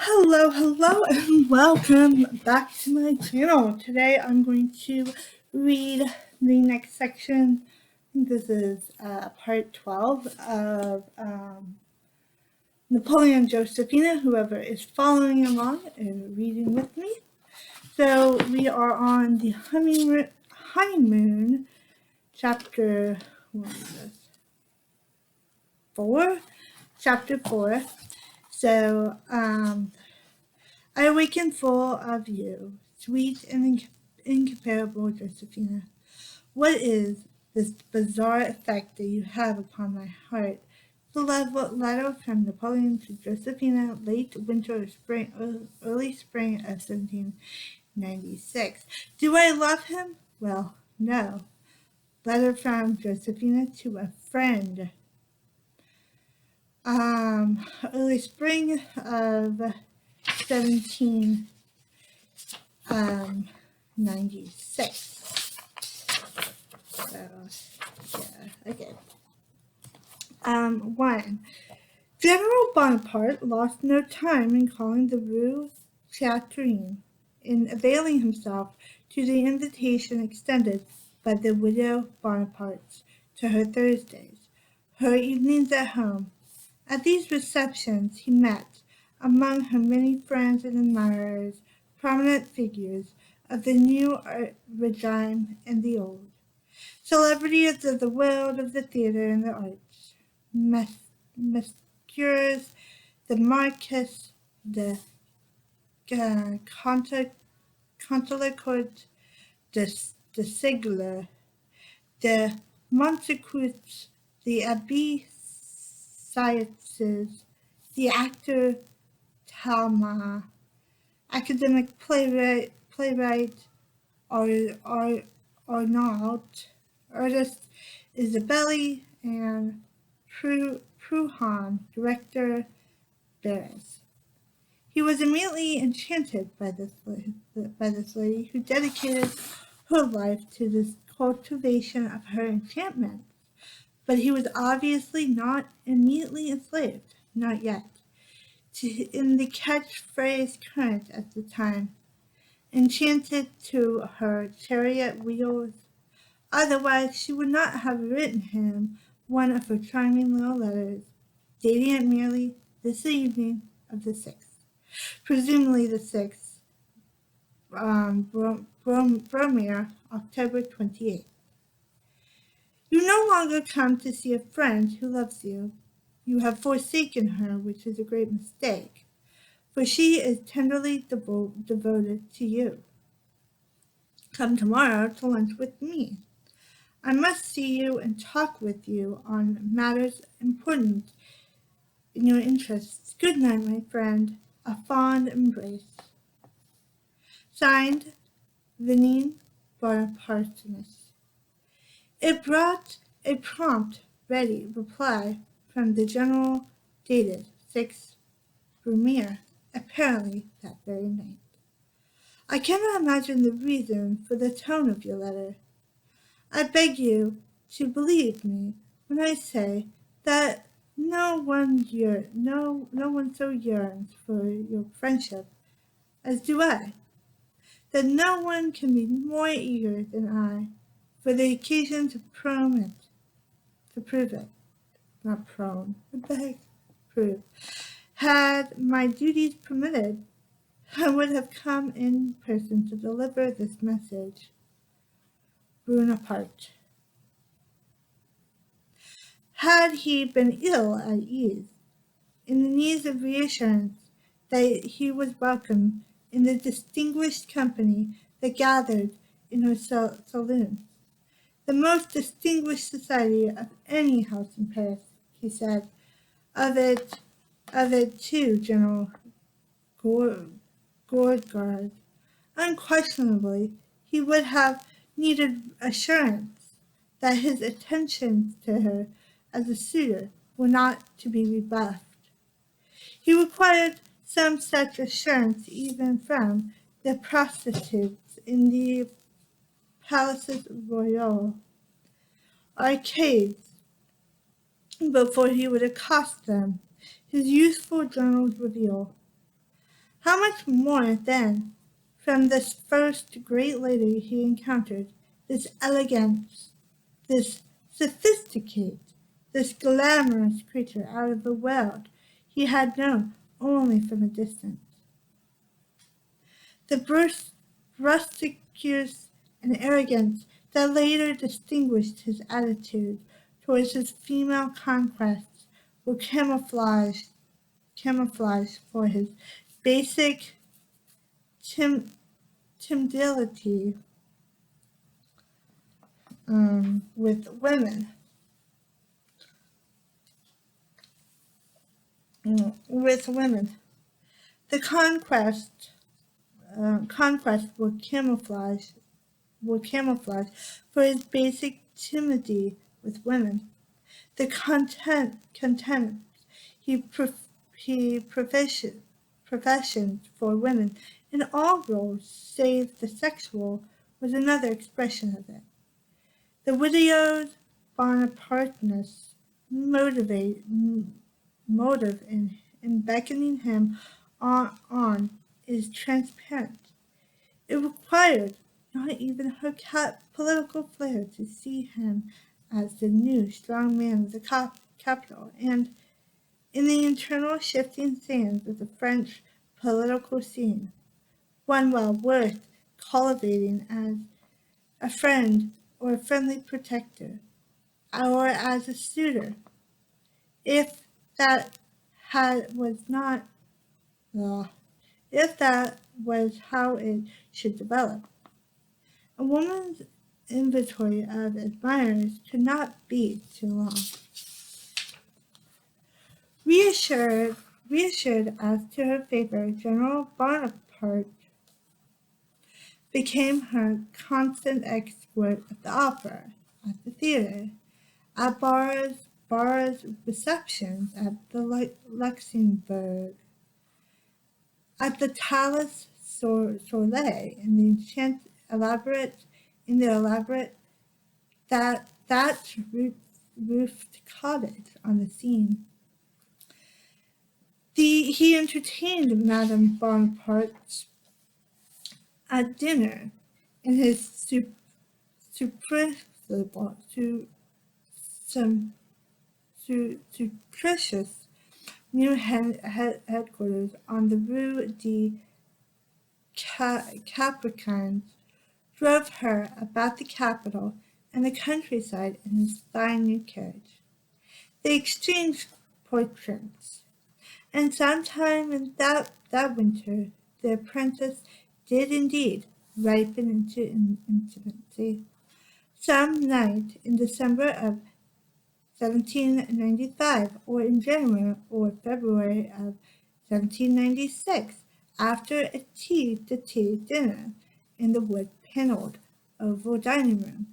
Hello, and welcome back to my channel. Today I'm going to read the next section. I think this is part 12 of Napoleon and Josephine, whoever is following along and reading with me. So we are on the honeymoon chapter, what is this? 4? Chapter 4. So, I awaken full of you, sweet and incomparable Josephina. What is this bizarre effect that you have upon my heart? The letter from Napoleon to Josephina, late winter or spring, early spring of 1796. Do I love him? Well, no. Letter from Josephina to a friend. Early spring of 1796. So, yeah, okay. 1. General Bonaparte lost no time in calling the Rue Chateauneuf, in availing himself to the invitation extended by the widow Bonaparte to her Thursdays, her evenings at home. At these receptions he met, among her many friends and admirers, prominent figures of the new regime and the old, celebrities of the world of the theatre and the arts, Messieurs the Marquis de Contelencourt, de Sigler, de Mossiker, the Abbé Sciences, the actor Talma, academic playwright Arnaud, artist Isabelle, and Pruhan, director Barris. He was immediately enchanted by this lady, who dedicated her life to the cultivation of her enchantments. But he was obviously not immediately enslaved, not yet, in the catchphrase current at the time, enchanted to her chariot wheels. Otherwise, she would not have written him one of her charming little letters, dating it merely this evening of the 6th, presumably the 6th, Bromere, October 28th. You no longer come to see a friend who loves you. You have forsaken her, which is a great mistake, for she is tenderly devoted to you. Come tomorrow to lunch with me. I must see you and talk with you on matters important in your interests. Good night, my friend. A fond embrace. Signed, Vinine Bonapartenus. It brought a prompt, ready reply from the general, dated 6 Bromere, apparently that very night. I cannot imagine the reason for the tone of your letter. I beg you to believe me when I say that no one so yearns for your friendship as do I, that no one can be more eager than I for the occasion to prove it, not prone, what the heck, prove. Had my duties permitted, I would have come in person to deliver this message. Bonaparte. Had he been ill at ease, in the need of reassurance that he was welcome in the distinguished company that gathered in her saloon, the most distinguished society of any house in Paris, he said, of it too, General Gourgard. Unquestionably, he would have needed assurance that his attentions to her as a suitor were not to be rebuffed. He required some such assurance even from the prostitutes in the Palaces Royal arcades before he would accost them. His youthful journals reveal How much more, then, from this first great lady he encountered, this elegance, this sophisticate, this glamorous creature out of the world he had known only from a distance. The brusqueness and arrogance that later distinguished his attitude towards his female conquests were camouflaged for his basic timidity with women. With women, the conquest were camouflaged for his basic timidity with women. The contempt he professioned for women in all roles save the sexual was another expression of it. The widowed Bonaparteness motive in beckoning him on is transparent. It required not even her political flair to see him as the new strong man of the capital, and in the internal shifting sands of the French political scene, one well worth cultivating as a friend or a friendly protector, or as a suitor, if that was not if that was how it should develop. A woman's inventory of admirers could not be too long. Reassured as to her favor, General Bonaparte became her constant escort at the opera, at the theater, at bars, receptions at the Luxembourg, at the Talus Soleil, in the elaborate thatched roofed cottage on the Seine. He entertained Madame Bonaparte at dinner in his suspicious new headquarters on the Rue de Capricorns, drove her about the capital and the countryside in his fine new carriage. They exchanged portraits, and sometime in that winter the apprentice did indeed ripen into intimacy. Some night in December of 1795, or in January or February of 1796, after a tea dinner in the wood-panelled oval dining room,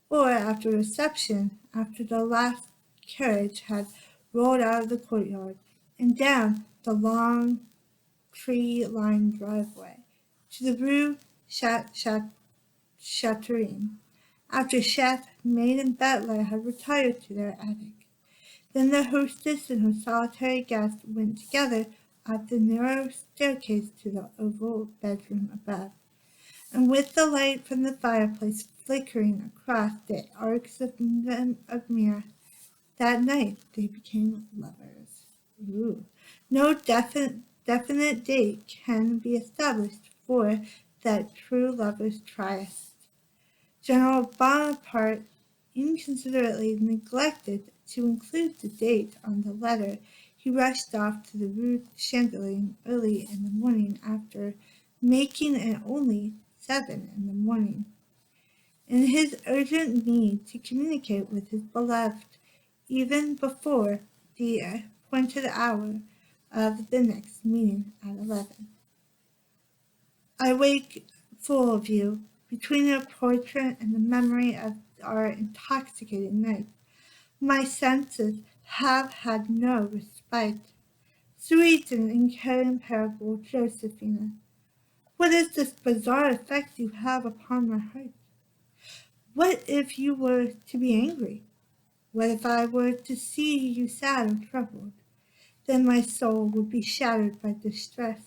or after a reception after the last carriage had rolled out of the courtyard and down the long tree-lined driveway to the Rue Châteauneuf, after chef, maid, and butler had retired to their attic. Then the hostess and her solitary guest went together up the narrow staircase to the oval bedroom above, and with the light from the fireplace flickering across the arcs of mirror, that night they became lovers. Ooh. No definite date can be established for that true lovers' tryst. General Bonaparte inconsiderately neglected to include the date on the letter. He rushed off to the Rue Chandelin early in the morning after making it only 7 in the morning. In his urgent need to communicate with his beloved, even before the appointed hour of the next meeting at 11. I wake full of you, between your portrait and the memory of our intoxicating night. My senses have had no respite. Sweet and incomparable Josephine, what is this bizarre effect you have upon my heart? What if you were to be angry? What if I were to see you sad and troubled? Then my soul would be shattered by distress.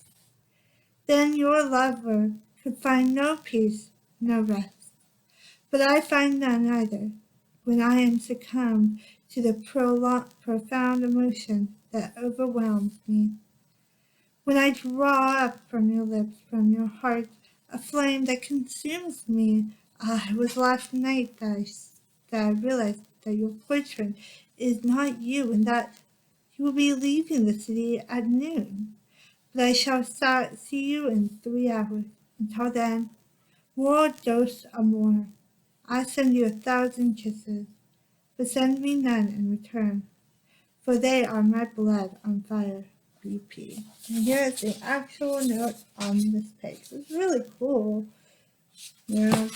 Then your lover could find no peace, no rest. But I find none either, when I am succumbed to the profound emotion that overwhelms me. When I draw up from your lips, from your heart, a flame that consumes me. It was last night that I realized that your boyfriend is not you and that you will be leaving the city at noon. But I shall see you in 3 hours. Until then, more dose amor. I send you 1,000 kisses, but send me none in return, for they are my blood on fire. BP. And here is the actual note on this page. It's really cool. Yeah.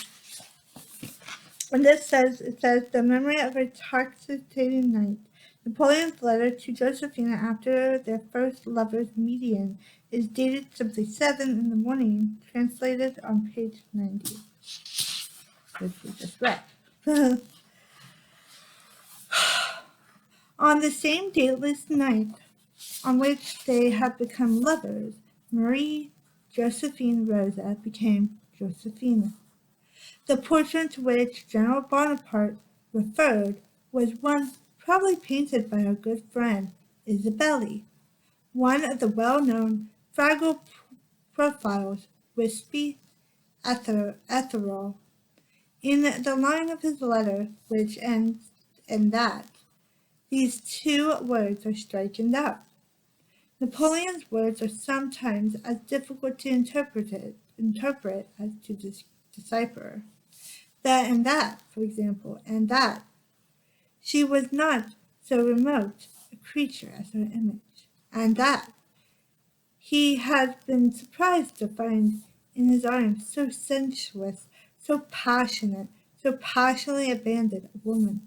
And it says, the memory of a intoxicating night. Napoleon's letter to Josephine after their first lovers' meeting is dated simply 7 in the morning, translated on page 90, which we just read. On the same dateless night on which they had become lovers, Marie Josephine Rosa became Josephine. The portrait to which General Bonaparte referred was one probably painted by our good friend Isabelle, one of the well-known fragile profiles, wispy, ethereal, in the line of his letter which ends in that. These two words are striking out. Napoleon's words are sometimes as difficult to interpret as to decipher. That and that, for example, and that. She was not so remote a creature as her image, and that. He had been surprised to find in his arms so sensuous, so passionate, so passionately abandoned a woman,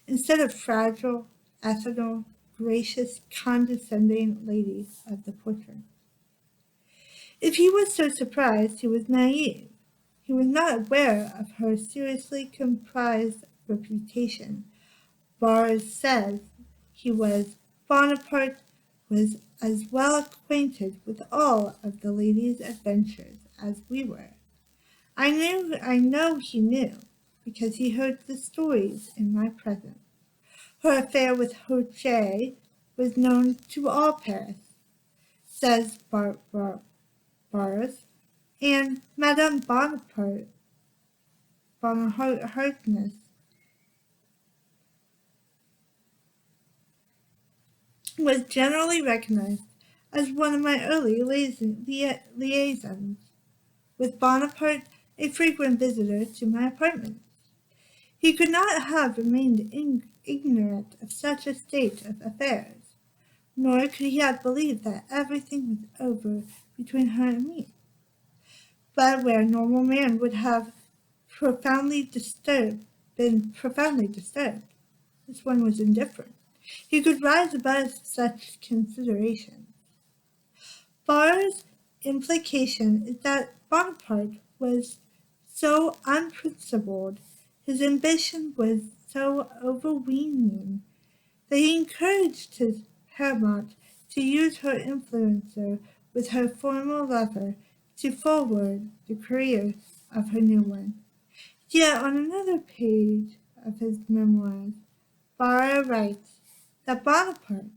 instead of fragile, ethereal, gracious, condescending lady of the portrait. If he was so surprised, he was naive. He was not aware of her seriously comprised reputation. Bars says he was. Bonaparte was as well acquainted with all of the lady's adventures as we were. I know he knew, because he heard the stories in my presence. Her affair with Hoche was known to all Paris, says Bars, and Madame Bonaparteness was generally recognized as one of my early liaisons, with Bonaparte a frequent visitor to my apartment. He could not have remained ignorant of such a state of affairs, nor could he have believed that everything was over between her and me. But where a normal man would have been profoundly disturbed, this one was indifferent. He could rise above such considerations. Barr's implication is that Bonaparte was so unprincipled, his ambition was so overweening, that he encouraged his paramount to use her influencer with her former lover to forward the career of her new one. Yet on another page of his memoirs, Barr writes that Bonaparte,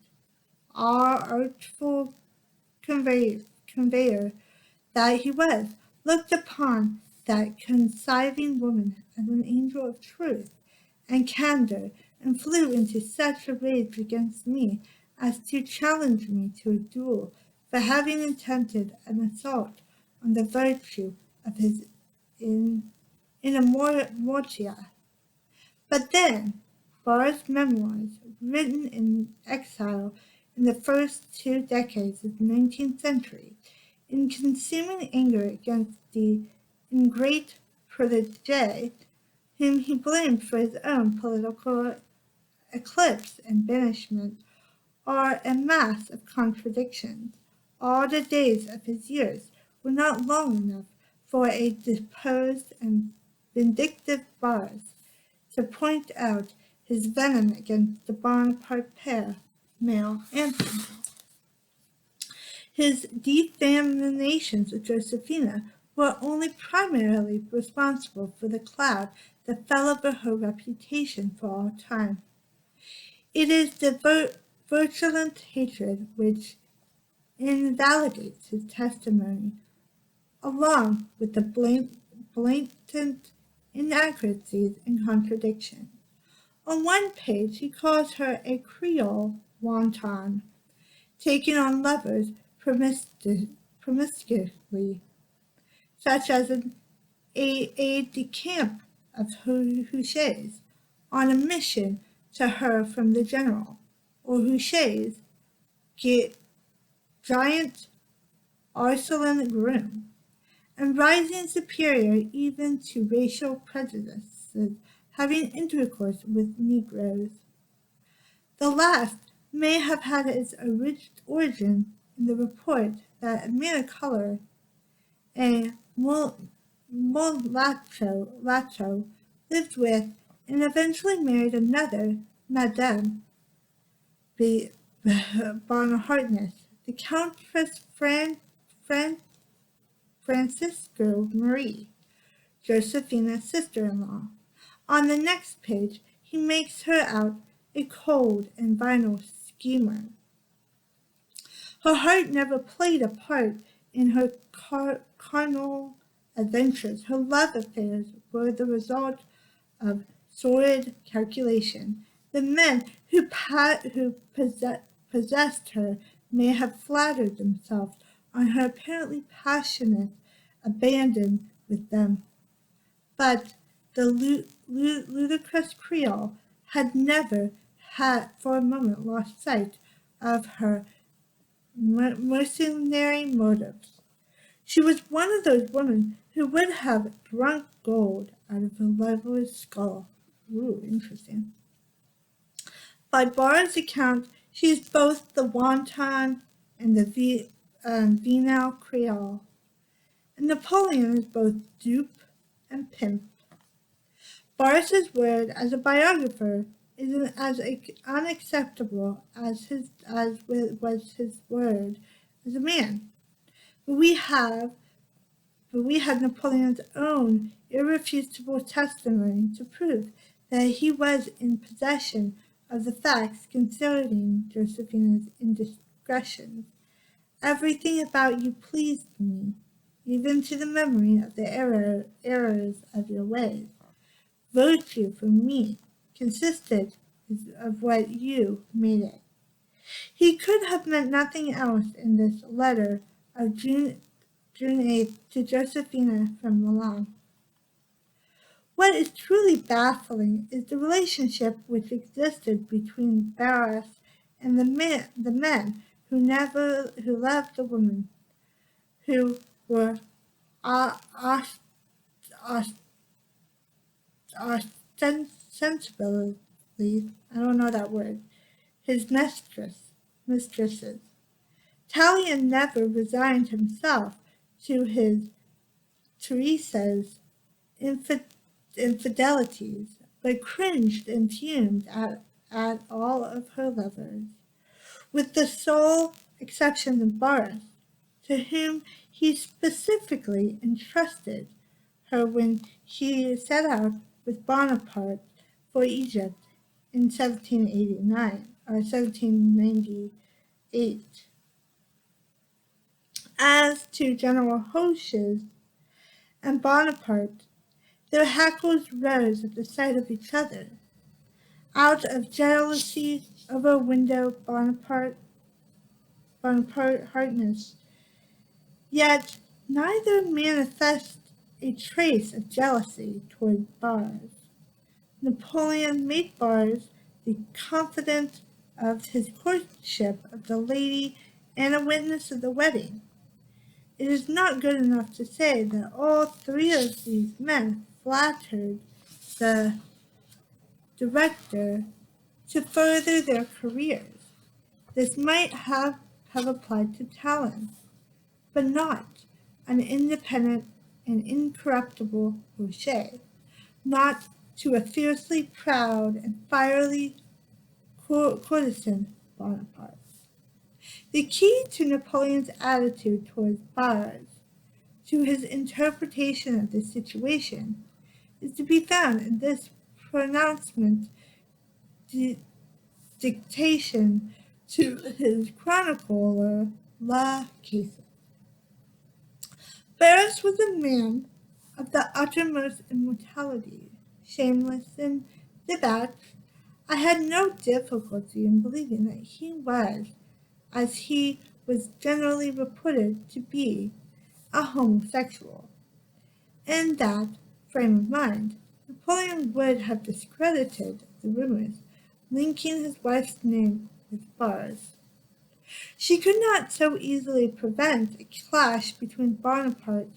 our artful conveyor that he was, looked upon that conniving woman as an angel of truth and candor, and flew into such a rage against me as to challenge me to a duel for having attempted an assault on the virtue of his Mortia. But then, Barr's memoirs, written in exile in the first 2 decades of the 19th century, in consuming anger against the ingrate protégé, whom he blamed for his own political eclipse and banishment, are a mass of contradictions. All the days of his years were not long enough for a deposed and vindictive Bars to point out his venom against the Bonaparte pair, male and female. His defamations of Josephina were only primarily responsible for the cloud that fell over her reputation for all time. It is the virulent hatred which invalidates his testimony, along with the blatant inaccuracies and contradictions. On one page, he calls her a Creole wanton, taking on lovers promiscuously, such as an aide-de-camp of Huchet's on a mission to her from the general, or Huchet's giant Alison groom, and rising superior even to racial prejudices, having intercourse with Negroes. The last may have had its origin in the report that a man of color, a mulatto, lived with and eventually married another Madame Bonhartness, the Countess Francisco Marie, Josephina's sister-in-law. On the next page, he makes her out a cold and violent schemer. Her heart never played a part in her carnal adventures. Her love affairs were the result of sordid calculation. The men who possessed her may have flattered themselves on her apparently passionate abandon with them, but the ludicrous Creole had never for a moment lost sight of her mercenary motives. She was one of those women who would have drunk gold out of a lover's skull. Ooh, interesting. By Barr's account, she is both the wanton and the venal Creole, and Napoleon is both dupe and pimp. Barr's word as a biographer is as unacceptable as was his word as a man. But we had Napoleon's own irrefutable testimony to prove that he was in possession of the facts concerning Josephina's indiscretions. Everything about you pleased me, even to the memory of the errors of your ways. Virtue for me consisted of what you made it. He could have meant nothing else in this letter of June 8th to Josephina from Milan. What is truly baffling is the relationship which existed between Barras and the men who loved the woman, who were ostensibly, I don't know that word, his mistresses. Tallien never resigned himself to his Teresa's infidelities, but cringed and fumed at all of her lovers, with the sole exception of Barras, to whom he specifically entrusted her when he set out with Bonaparte for Egypt in 1789 or 1798. As to General Hoche's and Bonaparte, their hackles rose at the sight of each other. Out of jealousy of a window Bonaparteness, yet neither manifest a trace of jealousy toward Barras. Napoleon made Barras the confidant of his courtship of the lady and a witness of the wedding. It is not good enough to say that all three of these men flattered the director to further their careers. This might have applied to Talon, but not an independent and incorruptible Boucher, not to a fiercely proud and fiery courtesan Bonaparte. The key to Napoleon's attitude towards bars, to his interpretation of the situation, is to be found in this pronouncement dictation to his chronicler La Caisse. Ferris was a man of the uttermost immortality, shameless and debauched. I had no difficulty in believing that he was, as he was generally reported to be, a homosexual. In that frame of mind, Napoleon would have discredited the rumors linking his wife's name with bars. She could not so easily prevent a clash between Bonaparte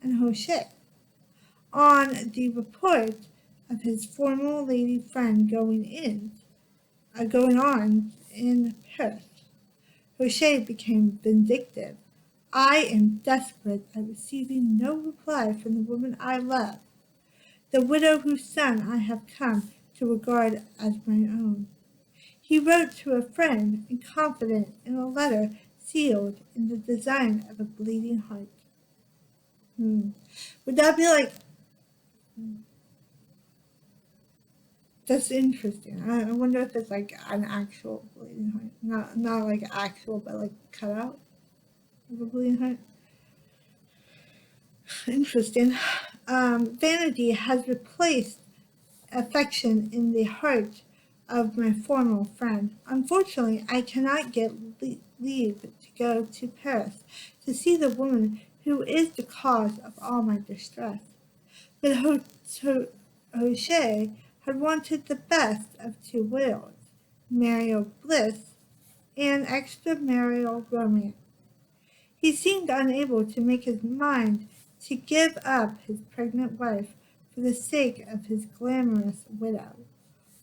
and Hoche. On the report of his former lady friend going on in Paris, Hoche became vindictive. I am desperate at receiving no reply from the woman I love, the widow whose son I have come to regard as my own. He wrote to a friend and confident in a letter sealed in the design of a bleeding heart. Would that be like, that's interesting. I wonder if it's like an actual bleeding heart. Not like actual, but like cut out of a bleeding heart. Interesting. Vanity has replaced affection in the heart of my former friend. Unfortunately, I cannot get leave to go to Paris to see the woman who is the cause of all my distress. But Hoche had wanted the best of two worlds, marital bliss and extramarital romance. He seemed unable to make his mind to give up his pregnant wife for the sake of his glamorous widow,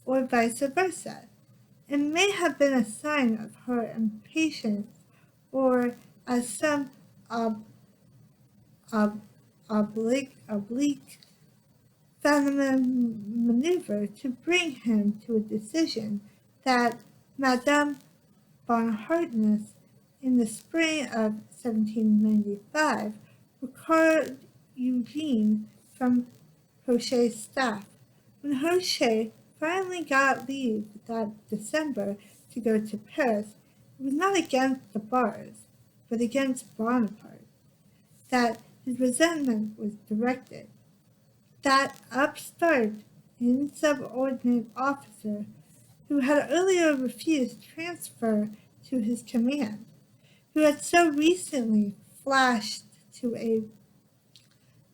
or vice versa. It may have been a sign of her impatience, or as some oblique feminine maneuver to bring him to a decision that Madame Bonhartness, in the spring of 1795, recalled Eugene from Hoche's staff. When Hoche finally got leave that December to go to Paris, it was not against the bars, but against Bonaparte, that his resentment was directed. That upstart, insubordinate officer, who had earlier refused transfer to his command, who had so recently flashed to a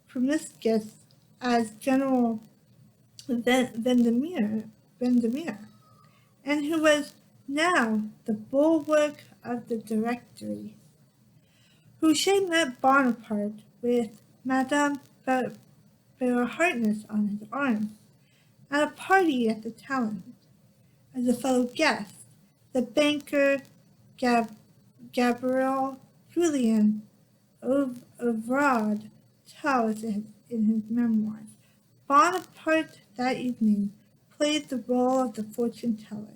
promiscuous as General Vendemier, and who was now the bulwark of the Directory. Hoche met Bonaparte with Madame Bonhartness on his arm at a party at the Talent. As a fellow guest, the banker Gabriel Julien Ovrard tells in his memoirs. Bonaparte that evening played the role of the fortune teller,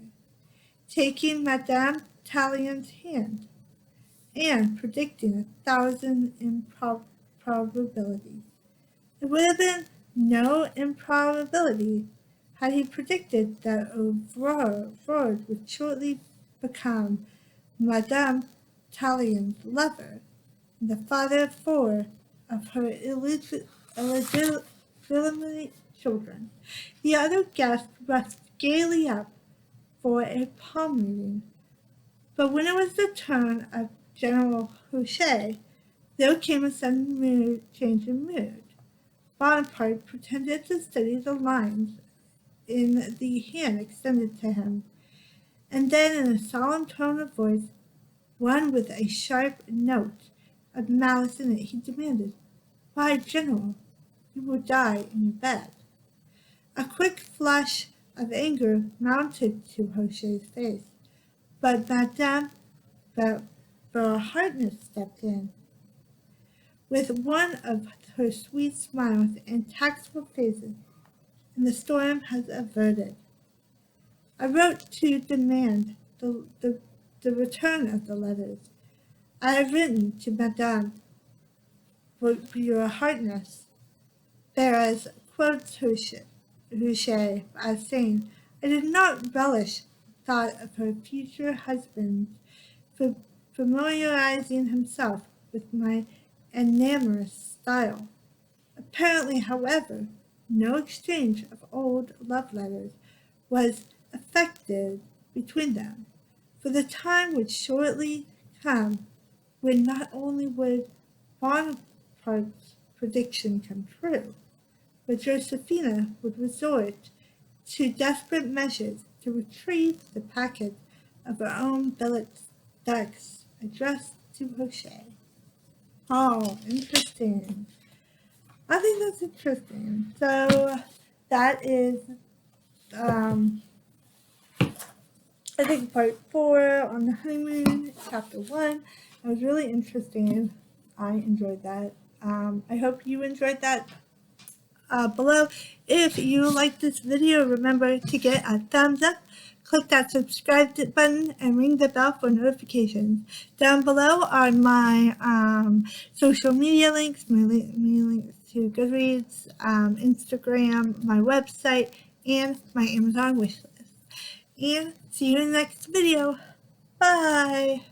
taking Madame Tallion's hand and predicting 1,000 improbabilities. It would have been no improbability had he predicted that Ovrard would shortly become Madame Tallion's lover and the father of 4 of her illegitimate children. The other guests rushed gaily up for a palm reading, but when it was the turn of General Hoche, there came a sudden change in mood. Bonaparte pretended to study the lines in the hand extended to him, and then in a solemn tone of voice, one with a sharp note of malice in it, he demanded, "Why, General, you will die in your bed." A quick flush of anger mounted to Hoche's face, but Madame Bonhartness stepped in. With one of her sweet smiles and tactful faces, and the storm has averted. I wrote to demand the the return of the letters. I have written to Madame for your hardness. Whereas, quotes Huchet as saying, I did not relish the thought of her future husband familiarizing himself with my enamorous style. Apparently, however, no exchange of old love letters was effected between them, for the time would shortly come when not only would Bonaparte's prediction come true, but Josephine would resort to desperate measures to retrieve the packet of her own billet ducks addressed to Rocher. Oh, interesting. I think that's interesting. So that is, um, I think, part 4 on the honeymoon, chapter 1. It was really interesting. I enjoyed that. I hope you enjoyed that. Below, if you like this video, remember to get a thumbs up, click that subscribe button, and ring the bell for notifications. Down below are my social media links, my links to Goodreads, Instagram, my website, and my Amazon wishlist. And see you in the next video. Bye!